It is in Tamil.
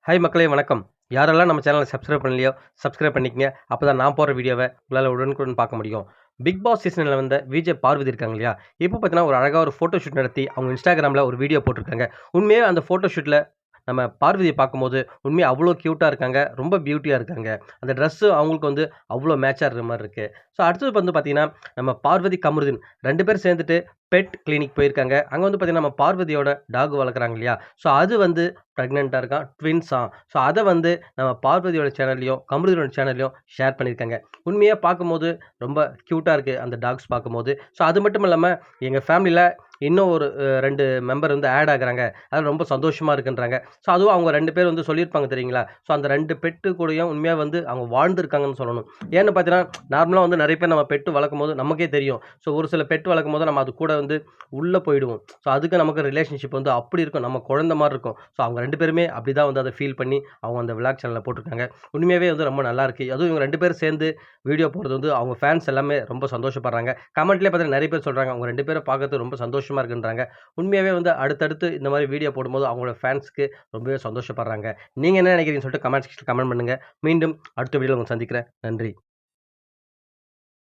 ஹாய் மக்களே வணக்கம். யாரெல்லாம் நம்ம சேனலை சப்ஸ்கிரைப் பண்ணலையோ, சப்ஸ்கிரைப் பண்ணிக்கங்க. அப்பதான் நான் போடுற வீடியோவை உங்களால உடனுக்குடன் பார்க்க முடியும். பிக் பாஸ் சீசன்ல வந்த விஜய் பார்வதி இருக்காங்க இல்லையா? இப்போ பார்த்தீங்கன்னா, ஒரு அழகா ஒரு ஃபோட்டோ ஷூட் நடத்தி அவங்க Instagramல ஒரு வீடியோ போட்டிருக்காங்க. உண்மையாவே அந்த ஃபோட்டோ ஷூட்ல நம்ம பார்வதிய பார்க்கும்போது, உண்மையா அவ்ளோ கியூட்டா இருக்காங்க. ரொம்ப பியூட்டியா இருக்காங்க. அந்த ட்ரெஸ்ஸு அவங்களுக்கு வந்து அவ்ளோ மேட்சா இருக்கிற மாரி இருக்கு. ஸோ அடுத்தது வந்து பார்த்தீங்கன்னா, நம்ம பார்வதி, கமருதீன் 2 பேரும் சேர்ந்துட்டு பெட் கிளினிக் போயிருக்காங்க. அங்க வந்து பார்த்தீங்கன்னா, நம்ம பார்வதியோட டாக் வளர்க்குறாங்க இல்லையா? ஸோ அது வந்து பிரெக்னன்ட்டா இருக்கான். ட்வின்ஸாம். ஸோ அத வந்து நம்ம பார்வதியோட சேனல்லயும், கமருதீனோட சேனல்லயும் ஷேர் பண்ணியிருக்காங்க. உண்மையா பார்க்கும்போது ரொம்ப கியூட்டா இருக்கு அந்த டாக்ஸ் பார்க்கும்போது. ஸோ அது மட்டும் இல்லாம எங்க ஃபேமிலில இன்னும் ஒரு 2 மெம்பர் வந்து ஆட் ஆகுறாங்க. அது ரொம்ப சந்தோஷமா இருக்குன்றாங்க. ஸோ அதுவும் அவங்க 2 பேர் வந்து சொல்லியிருப்பாங்க தெரியுங்களா? ஸோ அந்த 2 பெட்டு கூடயும் உண்மையா வந்து அவங்க வாழ்ந்திருக்காங்கன்னு சொல்லணும். ஏன்னு பார்த்தீங்கன்னா, நார்மலா வந்து நெறைய பேர் நம்ம பெட்டு வளர்க்கும்போது நமக்கே தெரியும். ஸோ ஒரு சில பெட் வளர்க்கும்போது நம்ம அது கூட வந்து உள்ள போயிடுவோம். ஸோ அதுக்கு நமக்கு ரிலேஷன்ஷிப் வந்து அப்படி இருக்கும். நம்ம குழந்தை மாரி இருக்கும். ஸோ அவங்க 2 பேருமே அப்படிதான் வந்து அத ஃபீல் பண்ணி அவங்க அந்த விளாக் சேனல்ல போட்டிருக்காங்க. உண்மையாவே வந்து ரொம்ப நல்லாயிருக்கு. அதுவும் இவங்க 2 பேரும் சேர்ந்து வீடியோ போடுறது வந்து அவங்க ஃபேன்ஸ் எல்லாமே ரொம்ப சந்தோஷப்படுறாங்க. கமெண்ட்லயே பார்த்தீங்கன்னா நெறைய பேர் சொல்றாங்க. அவங்க 2 பேர பார்க்கறதுக்கு ரொம்ப சந்தோஷமா இருக்குன்றாங்க. உண்மையாவே வந்து அடுத்தடுத்து இந்த மாரி வீடியோ போடும்போது அவங்களோட ஃபேன்ஸ்க்கு ரொம்பவே சந்தோஷப்படுறாங்க. நீங்க என்ன நினைக்கிறீங்கன்னு சொல்லிட்டு கமெண்ட் செக்ஷன்ல கமெண்ட் பண்ணுங்க. மீண்டும் அடுத்த வீடியோல உங்கள சந்திக்கிறேன். நன்றி.